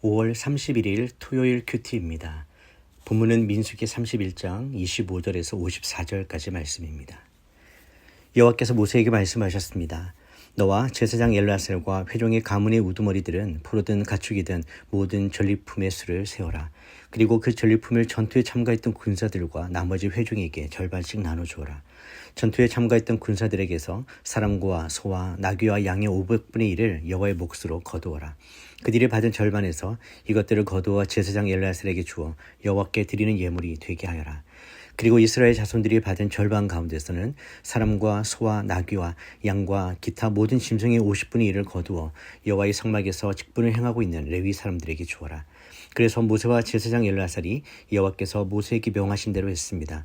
5월 31일 토요일 큐티입니다. 본문은 민수기 31장 25절에서 54절까지 말씀입니다. 여호와께서 모세에게 말씀하셨습니다. 너와 제사장 엘르아살과 회중의 가문의 우두머리들은 포로든 가축이든 모든 전리품의 수를 세어라. 그리고 그 전리품을 전투에 참가했던 군사들과 나머지 회중에게 절반씩 나눠주어라. 전투에 참가했던 군사들에게서 사람과 소와 나귀와 양의 500분의 1을 여호와의 몫으로 거두어라. 그들이 받은 절반에서 이것들을 거두어 제사장 엘르아살에게 주어 여호와께 드리는 예물이 되게 하여라. 그리고 이스라엘 자손들이 받은 절반 가운데서는 사람과 소와 나귀와 양과 기타 모든 짐승의 50분의 1을 거두어 여호와의 성막에서 직분을 행하고 있는 레위 사람들에게 주어라. 그래서 모세와 제사장 엘르아살이 여호와께서 모세에게 명하신 대로 했습니다.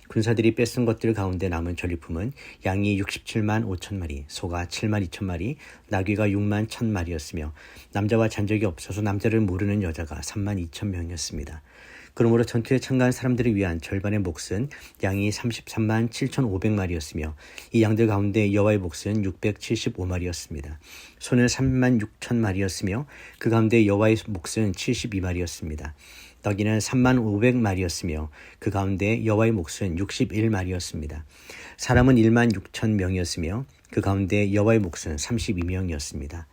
군사들이 뺏은 것들 가운데 남은 전리품은 양이 67만 5천 마리, 소가 7만 2천 마리, 나귀가 6만 1천 마리였으며 남자와 잔적이 없어서 남자를 모르는 여자가 3만 2천 명이었습니다. 그러므로 전투에 참가한 사람들을 위한 절반의 몫은 양이 33만 7,500마리였으며 이 양들 가운데 여호와의 몫은 675마리였습니다. 소는 3만 6천 마리였으며 그 가운데 여호와의 몫은 72마리였습니다. 너기는 3만 500마리였으며 그 가운데 여호와의 몫은 61마리였습니다. 사람은 1만 6천 명이었으며 그 가운데 여호와의 몫은 32명이었습니다.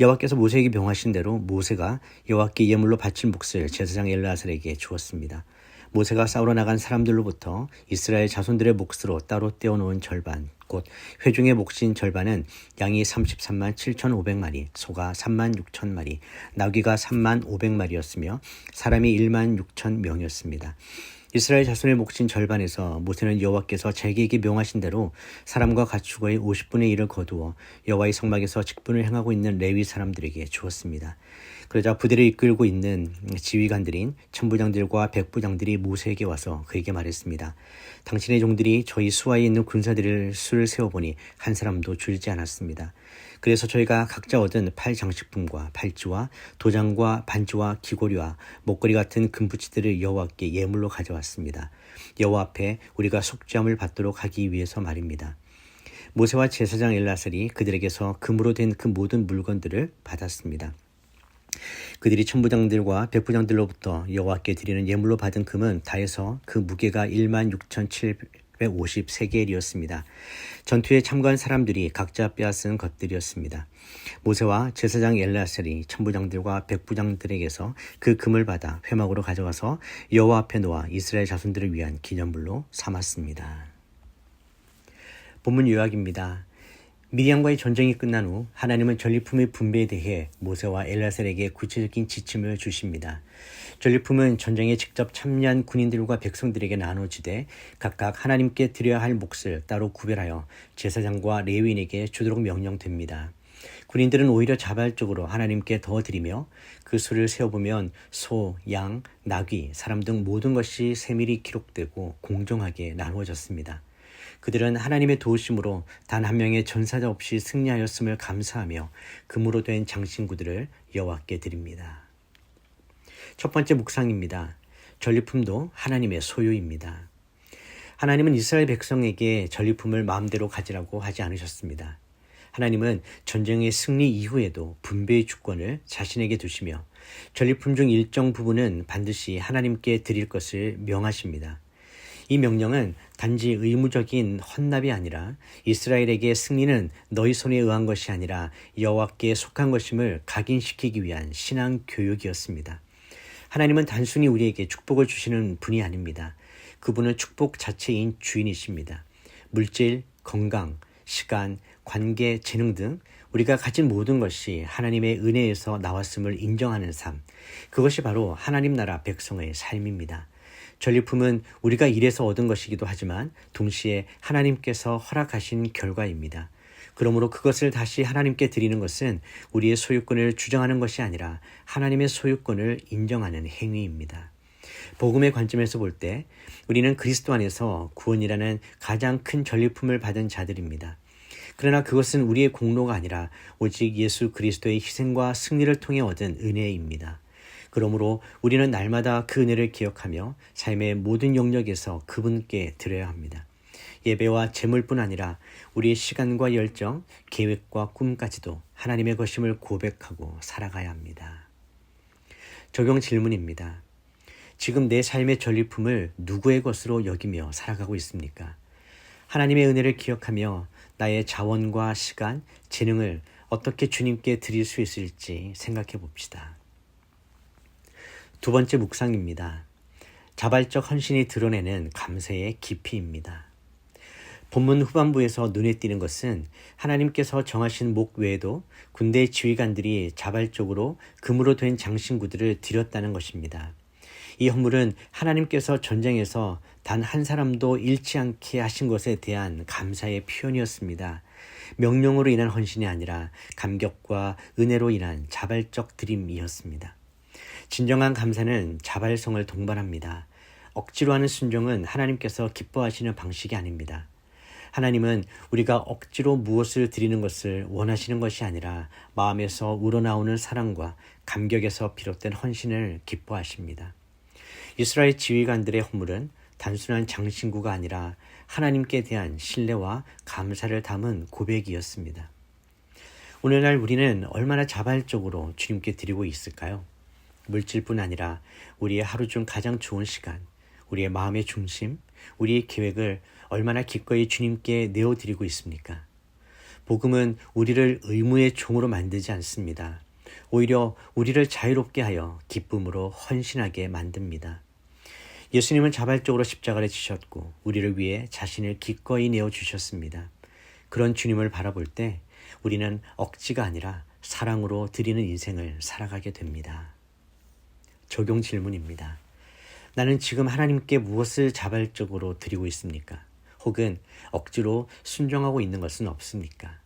여호와께서 모세에게 명하신 대로 모세가 여호와께 예물로 바칠 몫을 제사장 엘르아살에게 주었습니다. 모세가 싸우러 나간 사람들로부터 이스라엘 자손들의 몫으로 따로 떼어놓은 절반, 곧 회중의 몫인 절반은 양이 33만 7,500마리, 소가 3만 6천 마리, 나귀가 3만 500마리였으며 사람이 1만 6천 명이었습니다. 이스라엘 자손의 몫인 절반에서 모세는 여호와께서 자기에게 명하신 대로 사람과 가축의 50분의 1을 거두어 여호와의 성막에서 직분을 행하고 있는 레위 사람들에게 주었습니다. 그러자 부대를 이끌고 있는 지휘관들인 천부장들과 백부장들이 모세에게 와서 그에게 말했습니다. 당신의 종들이 저희 수하에 있는 군사들을 수를 세어보니 한 사람도 줄지 않았습니다. 그래서 저희가 각자 얻은 팔 장식품과 팔찌와 도장과 반지와 귀고리와 목걸이 같은 금부치들을 여호와께 예물로 가져왔습니다. 여호와 앞에 우리가 속죄함을 받도록 하기 위해서 말입니다. 모세와 제사장 엘르아살이 그들에게서 금으로 된 그 모든 물건들을 받았습니다. 그들이 천부장들과 백부장들로부터 여호와께 드리는 예물로 받은 금은 다 해서 그 무게가 1만 6,750세겔이었습니다. 전투에 참가한 사람들이 각자 빼앗은 것들이었습니다. 모세와 제사장 엘르아살이 천부장들과 백부장들에게서 그 금을 받아 회막으로 가져가서 여호와 앞에 놓아 이스라엘 자손들을 위한 기념물로 삼았습니다. 본문 요약입니다. 미디안과의 전쟁이 끝난 후 하나님은 전리품의 분배에 대해 모세와 엘르아살에게 구체적인 지침을 주십니다. 전리품은 전쟁에 직접 참여한 군인들과 백성들에게 나눠지되 각각 하나님께 드려야 할 몫을 따로 구별하여 제사장과 레위인에게 주도록 명령됩니다. 군인들은 오히려 자발적으로 하나님께 더 드리며 그 수를 세어보면 소, 양, 나귀, 사람 등 모든 것이 세밀히 기록되고 공정하게 나누어졌습니다. 그들은 하나님의 도우심으로 단 한 명의 전사자 없이 승리하였음을 감사하며 금으로 된 장신구들을 여호와께 드립니다. 첫 번째 묵상입니다. 전리품도 하나님의 소유입니다. 하나님은 이스라엘 백성에게 전리품을 마음대로 가지라고 하지 않으셨습니다. 하나님은 전쟁의 승리 이후에도 분배의 주권을 자신에게 두시며 전리품 중 일정 부분은 반드시 하나님께 드릴 것을 명하십니다. 이 명령은 단지 의무적인 헌납이 아니라 이스라엘에게 승리는 너희 손에 의한 것이 아니라 여호와께 속한 것임을 각인시키기 위한 신앙 교육이었습니다. 하나님은 단순히 우리에게 축복을 주시는 분이 아닙니다. 그분은 축복 자체인 주인이십니다. 물질, 건강, 시간, 관계, 재능 등 우리가 가진 모든 것이 하나님의 은혜에서 나왔음을 인정하는 삶, 그것이 바로 하나님 나라 백성의 삶입니다. 전리품은 우리가 일해서 얻은 것이기도 하지만 동시에 하나님께서 허락하신 결과입니다. 그러므로 그것을 다시 하나님께 드리는 것은 우리의 소유권을 주장하는 것이 아니라 하나님의 소유권을 인정하는 행위입니다. 복음의 관점에서 볼 때 우리는 그리스도 안에서 구원이라는 가장 큰 전리품을 받은 자들입니다. 그러나 그것은 우리의 공로가 아니라 오직 예수 그리스도의 희생과 승리를 통해 얻은 은혜입니다. 그러므로 우리는 날마다 그 은혜를 기억하며 삶의 모든 영역에서 그분께 드려야 합니다. 예배와 재물뿐 아니라 우리의 시간과 열정, 계획과 꿈까지도 하나님의 것임을 고백하고 살아가야 합니다. 적용 질문입니다. 지금 내 삶의 전리품을 누구의 것으로 여기며 살아가고 있습니까? 하나님의 은혜를 기억하며 나의 자원과 시간, 재능을 어떻게 주님께 드릴 수 있을지 생각해 봅시다. 두 번째 묵상입니다. 자발적 헌신이 드러내는 감사의 깊이입니다. 본문 후반부에서 눈에 띄는 것은 하나님께서 정하신 목 외에도 군대 지휘관들이 자발적으로 금으로 된 장신구들을 드렸다는 것입니다. 이 헌물은 하나님께서 전쟁에서 단 한 사람도 잃지 않게 하신 것에 대한 감사의 표현이었습니다. 명령으로 인한 헌신이 아니라 감격과 은혜로 인한 자발적 드림이었습니다. 진정한 감사는 자발성을 동반합니다. 억지로 하는 순종은 하나님께서 기뻐하시는 방식이 아닙니다. 하나님은 우리가 억지로 무엇을 드리는 것을 원하시는 것이 아니라 마음에서 우러나오는 사랑과 감격에서 비롯된 헌신을 기뻐하십니다. 이스라엘 지휘관들의 헌물은 단순한 장신구가 아니라 하나님께 대한 신뢰와 감사를 담은 고백이었습니다. 오늘날 우리는 얼마나 자발적으로 주님께 드리고 있을까요? 물질뿐 아니라 우리의 하루 중 가장 좋은 시간, 우리의 마음의 중심, 우리의 계획을 얼마나 기꺼이 주님께 내어드리고 있습니까? 복음은 우리를 의무의 종으로 만들지 않습니다. 오히려 우리를 자유롭게 하여 기쁨으로 헌신하게 만듭니다. 예수님은 자발적으로 십자가를 지셨고 우리를 위해 자신을 기꺼이 내어주셨습니다. 그런 주님을 바라볼 때 우리는 억지가 아니라 사랑으로 드리는 인생을 살아가게 됩니다. 적용 질문입니다. 나는 지금 하나님께 무엇을 자발적으로 드리고 있습니까? 혹은 억지로 순종하고 있는 것은 없습니까?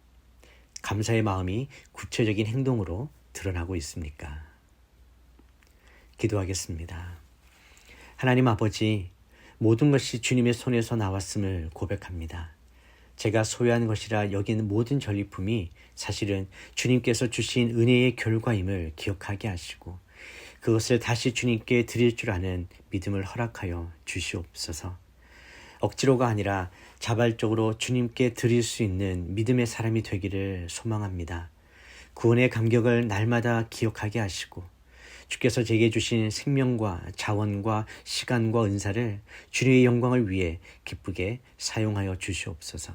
감사의 마음이 구체적인 행동으로 드러나고 있습니까? 기도하겠습니다. 하나님 아버지, 모든 것이 주님의 손에서 나왔음을 고백합니다. 제가 소유한 것이라 여기는 모든 전리품이 사실은 주님께서 주신 은혜의 결과임을 기억하게 하시고 그것을 다시 주님께 드릴 줄 아는 믿음을 허락하여 주시옵소서. 억지로가 아니라 자발적으로 주님께 드릴 수 있는 믿음의 사람이 되기를 소망합니다. 구원의 감격을 날마다 기억하게 하시고 주께서 제게 주신 생명과 자원과 시간과 은사를 주님의 영광을 위해 기쁘게 사용하여 주시옵소서.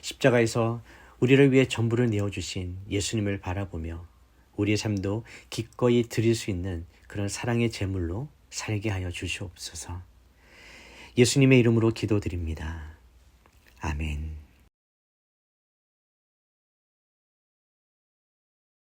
십자가에서 우리를 위해 전부를 내어주신 예수님을 바라보며 우리의 삶도 기꺼이 드릴 수 있는 그런 사랑의 제물로 살게 하여 주시옵소서. 예수님의 이름으로 기도드립니다. 아멘.